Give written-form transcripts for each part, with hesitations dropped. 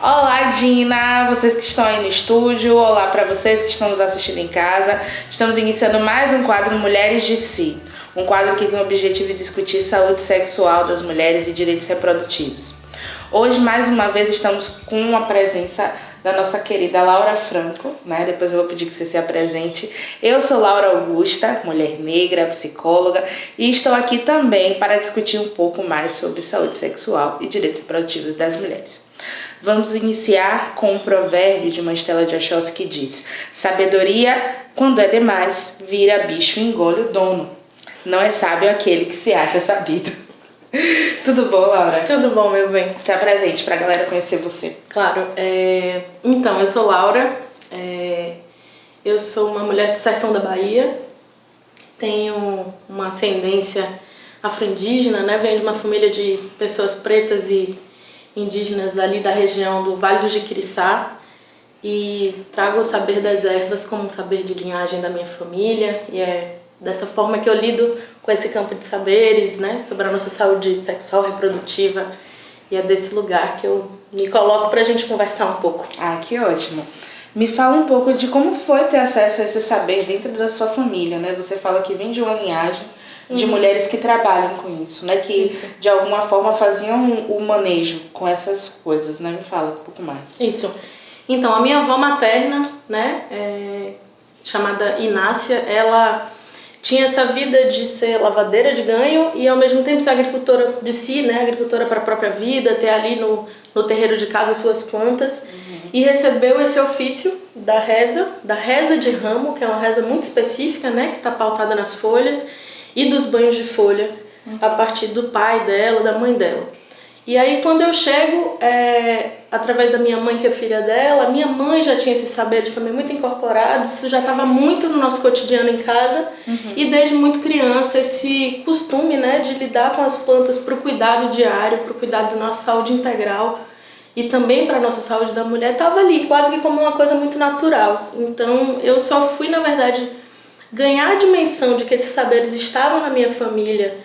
Olá, Dina! Vocês que estão aí no estúdio, olá para vocês que estão nos assistindo em casa. Estamos iniciando mais um quadro Mulheres de Si, um quadro que tem o objetivo de discutir saúde sexual das mulheres e direitos reprodutivos. Hoje, mais uma vez, estamos com a presença da nossa querida Laura Franco, né? Depois eu vou pedir que você se apresente. Eu sou Laura Augusta, mulher negra, psicóloga, e estou aqui também para discutir um pouco mais sobre saúde sexual e direitos reprodutivos das mulheres. Vamos iniciar com um provérbio de uma Estela de Oxóssi que diz: sabedoria, quando é demais, vira bicho e engole o dono. Não é sábio aquele que se acha sabido. Tudo bom, Laura? Tudo bom, meu bem. Se apresente para a galera conhecer você. Claro. Então, eu sou Laura. Eu sou uma mulher do sertão da Bahia. Tenho uma ascendência afro-indígena, né? Venho de uma família de pessoas pretas e indígenas ali da região do Vale do Jiquiriçá. E trago o saber das ervas como um saber de linhagem da minha família. E é dessa forma que eu lido com esse campo de saberes, né, sobre a nossa saúde sexual reprodutiva, e é desse lugar que eu me coloco pra gente conversar um pouco. Ah, que ótimo. Me fala um pouco de como foi ter acesso a esse saber dentro da sua família, né? Você fala que vem de uma linhagem de mulheres que trabalham com isso, né? Que de alguma forma faziam o manejo com essas coisas, né? Me fala um pouco mais. Isso. Então, a minha avó materna, né, chamada Inácia, ela tinha essa vida de ser lavadeira de ganho e ao mesmo tempo ser agricultora de si, né? Agricultora para a própria vida, ter ali no terreiro de casa as suas plantas. E recebeu esse ofício da reza de ramo, que é uma reza muito específica, né? Que está pautada nas folhas, e dos banhos de folha, a partir do pai dela, da mãe dela. E aí quando eu chego, através da minha mãe, que é filha dela, minha mãe já tinha esses saberes também muito incorporados, isso já estava muito no nosso cotidiano em casa, e desde muito criança esse costume, né, de lidar com as plantas para o cuidado diário, para o cuidado da nossa saúde integral e também para a nossa saúde da mulher, estava ali, quase que como uma coisa muito natural. Então eu só fui, na verdade, ganhar a dimensão de que esses saberes estavam na minha família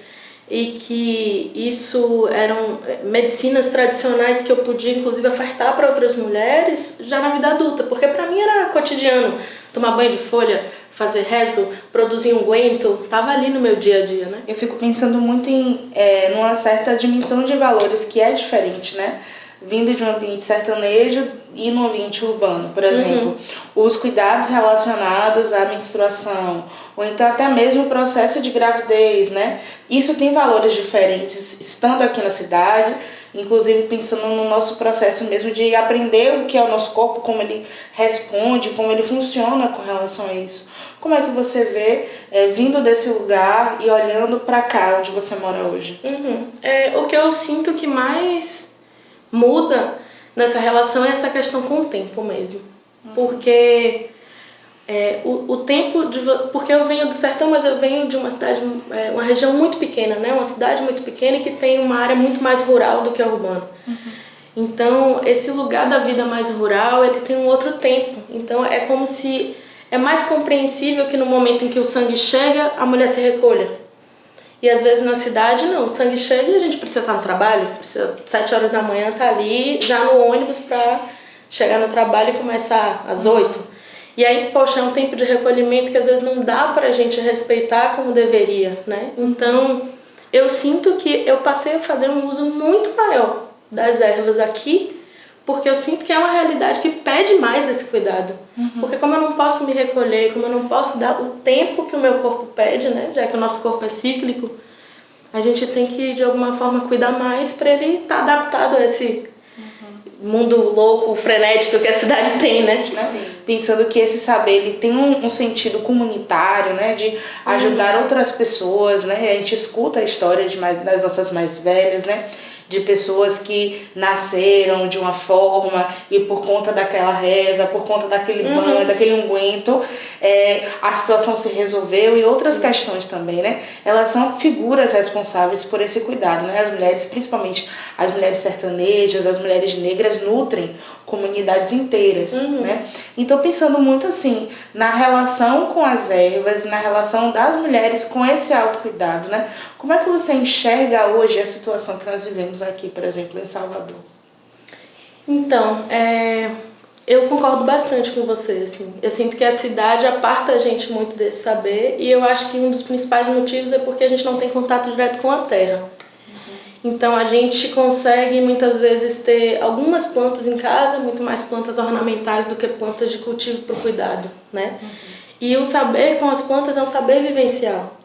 e que isso eram medicinas tradicionais que eu podia inclusive ofertar para outras mulheres já na vida adulta, porque para mim era cotidiano tomar banho de folha, fazer rezo, produzir unguento, tava ali no meu dia a dia, né? Eu fico pensando muito em numa certa dimensão de valores que é diferente, né? Vindo de um ambiente sertanejo e no ambiente urbano, por exemplo, os cuidados relacionados à menstruação, ou então até mesmo o processo de gravidez, né? Isso tem valores diferentes, estando aqui na cidade, inclusive pensando no nosso processo mesmo de aprender o que é o nosso corpo, como ele responde, como ele funciona com relação a isso. Como é que você vê vindo desse lugar e olhando para cá, onde você mora hoje? O que eu sinto que mais muda nessa relação é essa questão com o tempo mesmo. Porque o tempo porque eu venho do sertão, mas eu venho de uma cidade, uma região muito pequena, né? Uma cidade muito pequena e que tem uma área muito mais rural do que a urbana. Então, esse lugar da vida mais rural, ele tem um outro tempo. Então, é como se é mais compreensível que no momento em que o sangue chega, a mulher se recolha. E às vezes na cidade não, o sangue chega e a gente precisa estar no trabalho, precisa 7 horas da manhã estar ali já no ônibus para chegar no trabalho e começar às 8. E aí, poxa, é um tempo de recolhimento que às vezes não dá pra gente respeitar como deveria, né? Então, eu sinto que eu passei a fazer um uso muito maior das ervas aqui, porque eu sinto que é uma realidade que pede mais esse cuidado. Porque como eu não posso me recolher, como eu não posso dar o tempo que o meu corpo pede, né? Já que o nosso corpo é cíclico, a gente tem que, de alguma forma, cuidar mais para ele estar adaptado a esse mundo louco, frenético que a cidade tem, né? Sim. Pensando que esse saber ele tem um sentido comunitário, né? De ajudar outras pessoas, né? A gente escuta a história das nossas mais velhas, né? De pessoas que nasceram de uma forma e por conta daquela reza, por conta daquele banho, daquele unguento, a situação se resolveu e outras questões também, né? Elas são figuras responsáveis por esse cuidado, né? As mulheres, principalmente as mulheres sertanejas, as mulheres negras, nutrem comunidades inteiras, né? Então, pensando muito assim, na relação com as ervas, na relação das mulheres com esse autocuidado, né? Como é que você enxerga hoje a situação que nós vivemos aqui, por exemplo, em Salvador? Então, eu concordo bastante com você, assim. Eu sinto que a cidade aparta a gente muito desse saber e eu acho que um dos principais motivos é porque a gente não tem contato direto com a terra. Então a gente consegue muitas vezes ter algumas plantas em casa, muito mais plantas ornamentais do que plantas de cultivo para o cuidado, né? E o saber com as plantas é um saber vivencial.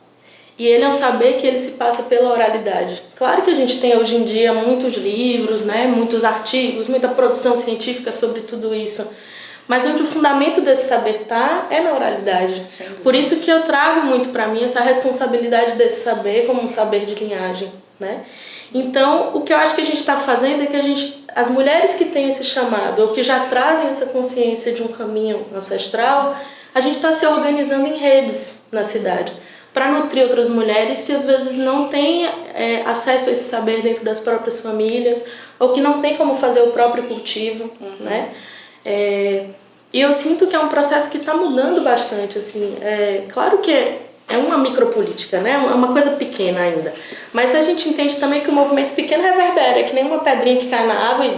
E ele é um saber que ele se passa pela oralidade. Claro que a gente tem hoje em dia muitos livros, né, muitos artigos, muita produção científica sobre tudo isso. Mas onde o fundamento desse saber está é na oralidade. Por isso que eu trago muito para mim essa responsabilidade desse saber como um saber de linhagem, né? Então, o que eu acho que a gente está fazendo é que as mulheres que têm esse chamado ou que já trazem essa consciência de um caminho ancestral, a gente está se organizando em redes na cidade para nutrir outras mulheres que às vezes não têm acesso a esse saber dentro das próprias famílias ou que não têm como fazer o próprio cultivo, né? E eu sinto que é um processo que está mudando bastante, assim. Claro que é uma micropolítica, né? É uma coisa pequena ainda. Mas a gente entende também que o movimento pequeno reverbera, é que nem uma pedrinha que cai na água e,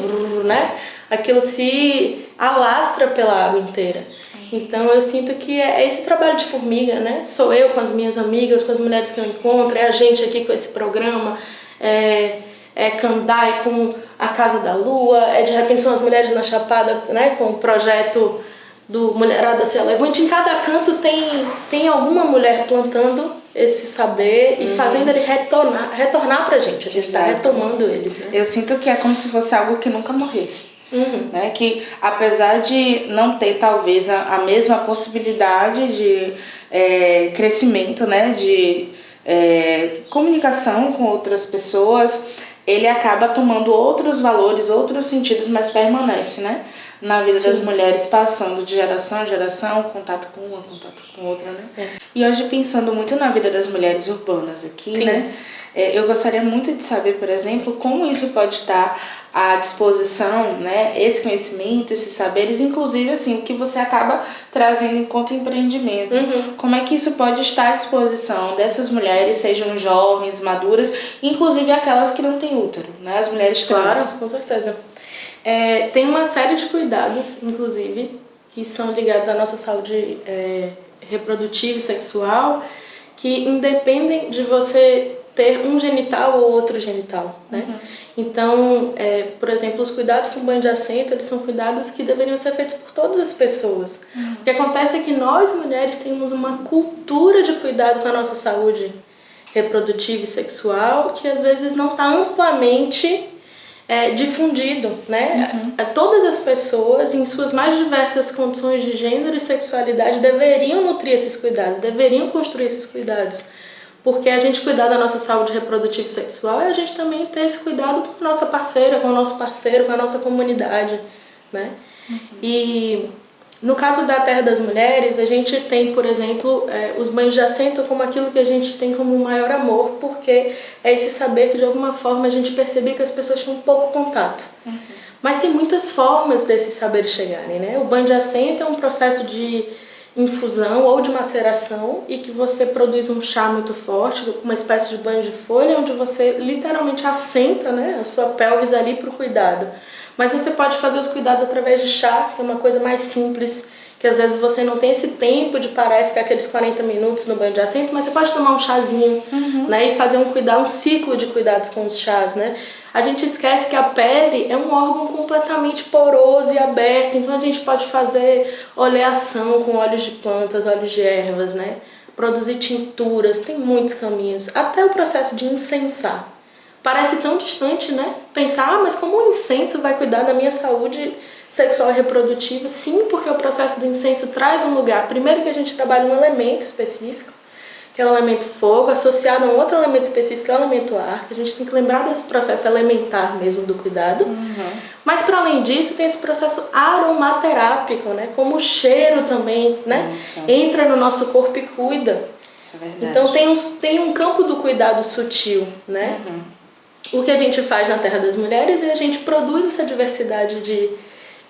né? Aquilo se alastra pela água inteira. Então eu sinto que é esse trabalho de formiga, né? Sou eu com as minhas amigas, com as mulheres que eu encontro, é a gente aqui com esse programa, é Candai com a Casa da Lua, de repente são as mulheres na Chapada, né? Com o projeto do Mulherada Se Levante. Em cada canto tem alguma mulher plantando esse saber e fazendo ele retornar pra gente. A gente está retomando eles, né? Eu sinto que é como se fosse algo que nunca morresse. Né? Que apesar de não ter talvez a mesma possibilidade de crescimento, né? De comunicação com outras pessoas, ele acaba tomando outros valores, outros sentidos, mas permanece, né? Na vida das mulheres, passando de geração em geração, contato com uma, contato com outra, né? E hoje, pensando muito na vida das mulheres urbanas aqui, né? Eu gostaria muito de saber, por exemplo, como isso pode estar à disposição, né? Esse conhecimento, esses saberes, inclusive, assim, o que você acaba trazendo enquanto empreendimento. Como é que isso pode estar à disposição dessas mulheres, sejam jovens, maduras, inclusive aquelas que não têm útero, né? As mulheres trans. Claro, com certeza. Tem uma série de cuidados, inclusive, que são ligados à nossa saúde reprodutiva e sexual, que independem de você ter um genital ou outro genital, né? Então, por exemplo, os cuidados com banho de assento, eles são cuidados que deveriam ser feitos por todas as pessoas. O que acontece é que nós, mulheres, temos uma cultura de cuidado com a nossa saúde reprodutiva e sexual que às vezes não está amplamente difundido, né? Todas as pessoas, em suas mais diversas condições de gênero e sexualidade, deveriam nutrir esses cuidados, deveriam construir esses cuidados. Porque a gente cuidar da nossa saúde reprodutiva e sexual é a gente também ter esse cuidado com a nossa parceira, com o nosso parceiro, com a nossa comunidade, né? E no caso da Terra das Mulheres, a gente tem, por exemplo, os banhos de assento como aquilo que a gente tem como o maior amor, porque é esse saber que de alguma forma a gente percebia que as pessoas tinham pouco contato. Mas tem muitas formas desses saberes chegarem, né? O banho de assento é um processo de infusão ou de maceração e que você produz um chá muito forte, uma espécie de banho de folha, onde você literalmente assenta, né, a sua pelvis ali para o cuidado. Mas você pode fazer os cuidados através de chá, que é uma coisa mais simples, que às vezes você não tem esse tempo de parar e ficar aqueles 40 minutos no banho de assento, mas você pode tomar um chazinho, né, e fazer um ciclo de cuidados com os chás, né? A gente esquece que a pele é um órgão completamente poroso e aberto, então a gente pode fazer oleação com óleos de plantas, óleos de ervas, né? Produzir tinturas, tem muitos caminhos, até o processo de incensar. Parece tão distante, né? Pensar, mas como o incenso vai cuidar da minha saúde sexual e reprodutiva? Sim, porque o processo do incenso traz um lugar. Primeiro que a gente trabalha um elemento específico, que é o elemento fogo, associado a um outro elemento específico, que é o elemento ar, que a gente tem que lembrar desse processo elementar mesmo do cuidado. Mas, para além disso, tem esse processo aromaterápico, né? Como o cheiro também, né? Entra no nosso corpo e cuida. Isso é verdade. Então, tem um campo do cuidado sutil, né? O que a gente faz na Terra das Mulheres é a gente produz essa diversidade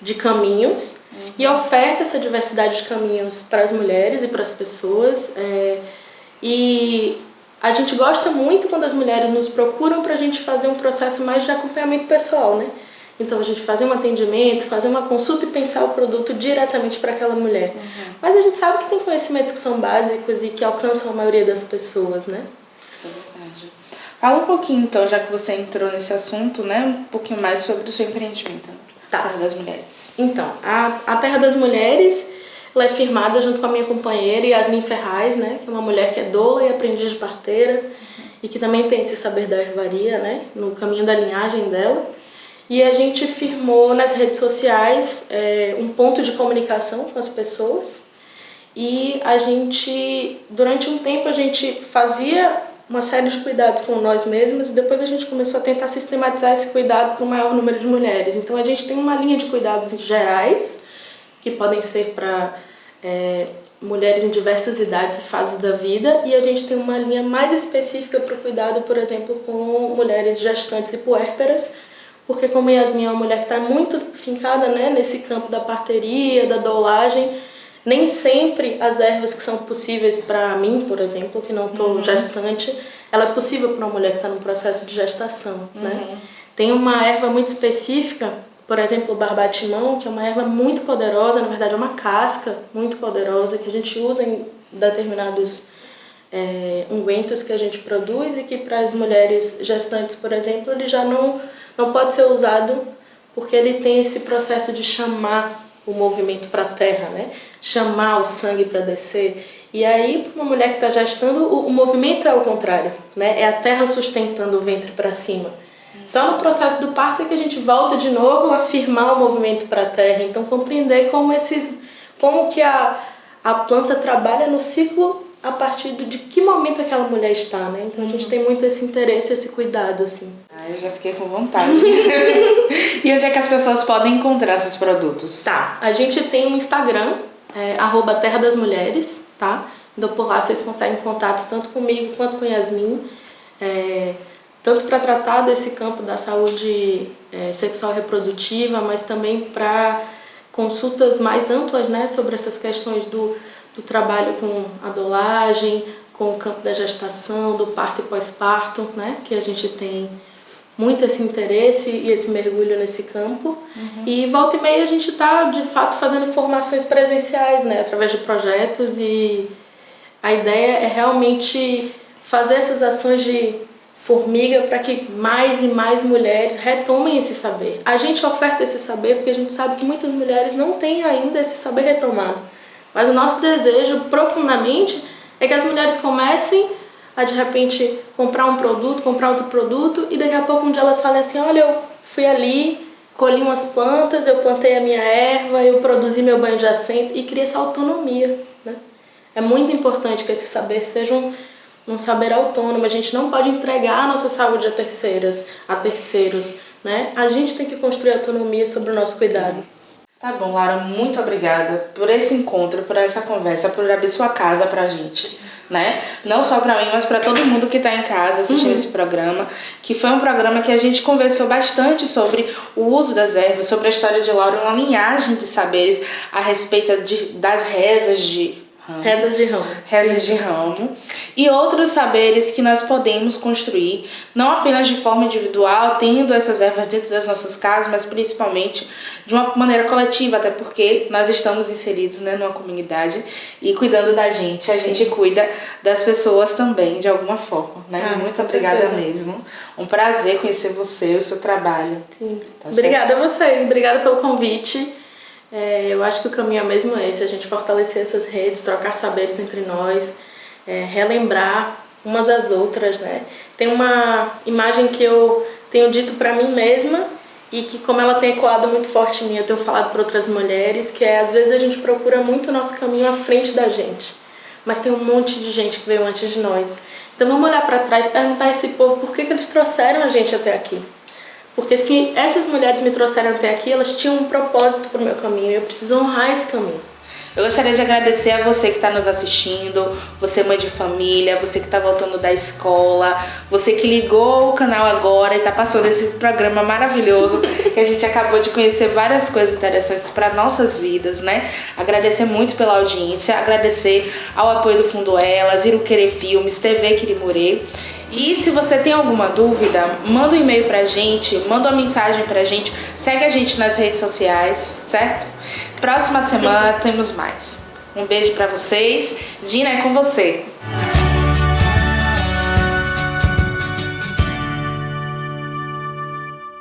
de caminhos e oferta essa diversidade de caminhos para as mulheres e para as pessoas. E a gente gosta muito quando as mulheres nos procuram para a gente fazer um processo mais de acompanhamento pessoal, né? Então a gente fazer um atendimento, fazer uma consulta e pensar o produto diretamente para aquela mulher. Mas a gente sabe que tem conhecimentos que são básicos e que alcançam a maioria das pessoas, né? Isso é verdade. Fala um pouquinho então, já que você entrou nesse assunto, né? Um pouquinho mais sobre o seu empreendimento. Tá. Terra das Mulheres. Então, a Terra das Mulheres, ela é firmada junto com a minha companheira Yasmin Ferraz, né? Que é uma mulher que é doula e aprendiz de parteira e que também tem esse saber da hervaria, né? No caminho da linhagem dela. E a gente firmou nas redes sociais um ponto de comunicação com as pessoas. E a gente, durante um tempo, a gente fazia uma série de cuidados com nós mesmas e depois a gente começou a tentar sistematizar esse cuidado para o maior número de mulheres. Então a gente tem uma linha de cuidados gerais, que podem ser para mulheres em diversas idades e fases da vida, e a gente tem uma linha mais específica para o cuidado, por exemplo, com mulheres gestantes e puérperas, porque como Yasmin é uma mulher que está muito fincada, né, nesse campo da parteria, da doulagem, nem sempre as ervas que são possíveis para mim, por exemplo, que não estou gestante, ela é possível para uma mulher que está no processo de gestação, né? Tem uma erva muito específica, por exemplo, o barbatimão, que é uma erva muito poderosa, na verdade é uma casca muito poderosa que a gente usa em determinados ungüentos que a gente produz e que para as mulheres gestantes, por exemplo, ele já não pode ser usado porque ele tem esse processo de chamar o movimento para a terra, né? Chamar o sangue para descer. E aí, para uma mulher que está gestando, o movimento é o contrário, né? É a terra sustentando o ventre para cima. Só no processo do parto é que a gente volta de novo a firmar o movimento para a terra. Então, compreender como que a planta trabalha no ciclo a partir de que momento aquela mulher está, né? Então a gente tem muito esse interesse, esse cuidado, assim. Eu já fiquei com vontade. E onde é que as pessoas podem encontrar esses produtos? Tá, a gente tem um Instagram, @Terra das Mulheres, tá? Então por lá vocês conseguem contato tanto comigo quanto com Yasmin, tanto para tratar desse campo da saúde sexual e reprodutiva, mas também para consultas mais amplas, né, sobre essas questões do trabalho com a doulagem, com o campo da gestação, do parto e pós-parto, né, que a gente tem muito esse interesse e esse mergulho nesse campo. E volta e meia a gente está, de fato, fazendo formações presenciais, né, através de projetos, e a ideia é realmente fazer essas ações de formiga para que mais e mais mulheres retomem esse saber. A gente oferta esse saber porque a gente sabe que muitas mulheres não têm ainda esse saber retomado. Mas o nosso desejo, profundamente, é que as mulheres comecem a, de repente, comprar um produto, comprar outro produto, e daqui a pouco um dia elas falem assim, olha, eu fui ali, colhi umas plantas, eu plantei a minha erva, eu produzi meu banho de assento, e cria essa autonomia, né? É muito importante que esse saber seja um saber autônomo. A gente não pode entregar a nossa saúde a terceiros, né? A gente tem que construir autonomia sobre o nosso cuidado. Tá bom, Laura, muito obrigada por esse encontro, por essa conversa, por abrir sua casa pra gente, né? Não só pra mim, mas pra todo mundo que tá em casa assistindo esse programa, que foi um programa que a gente conversou bastante sobre o uso das ervas, sobre a história de Laura, uma linhagem de saberes a respeito das rezas de Rezas de ramo e outros saberes que nós podemos construir, não apenas de forma individual, tendo essas ervas dentro das nossas casas, mas principalmente de uma maneira coletiva, até porque nós estamos inseridos, né, numa comunidade, e cuidando da gente, a gente cuida das pessoas também, de alguma forma, né? Muito obrigada mesmo. Um prazer conhecer você, o seu trabalho. Sim. Tá, obrigada certo? A vocês, obrigada pelo convite. Eu acho que o caminho é mesmo esse, a gente fortalecer essas redes, trocar saberes entre nós, relembrar umas às outras, né? Tem uma imagem que eu tenho dito para mim mesma e que, como ela tem ecoado muito forte em mim, eu tenho falado para outras mulheres, que às vezes a gente procura muito o nosso caminho à frente da gente, mas tem um monte de gente que veio antes de nós. Então vamos olhar para trás e perguntar a esse povo por que eles trouxeram a gente até aqui. Porque se essas mulheres me trouxeram até aqui, elas tinham um propósito para o meu caminho e eu preciso honrar esse caminho. Eu gostaria de agradecer a você que está nos assistindo, você mãe de família, você que está voltando da escola, você que ligou o canal agora e está passando esse programa maravilhoso, que a gente acabou de conhecer várias coisas interessantes para nossas vidas, né? Agradecer muito pela audiência, agradecer ao apoio do Fundo Elas, Iruquerê Filmes, TV Quirimurê. E se você tem alguma dúvida, manda um e-mail pra gente, manda uma mensagem pra gente, segue a gente nas redes sociais, certo? Próxima semana temos mais. Um beijo pra vocês. Gina, é com você.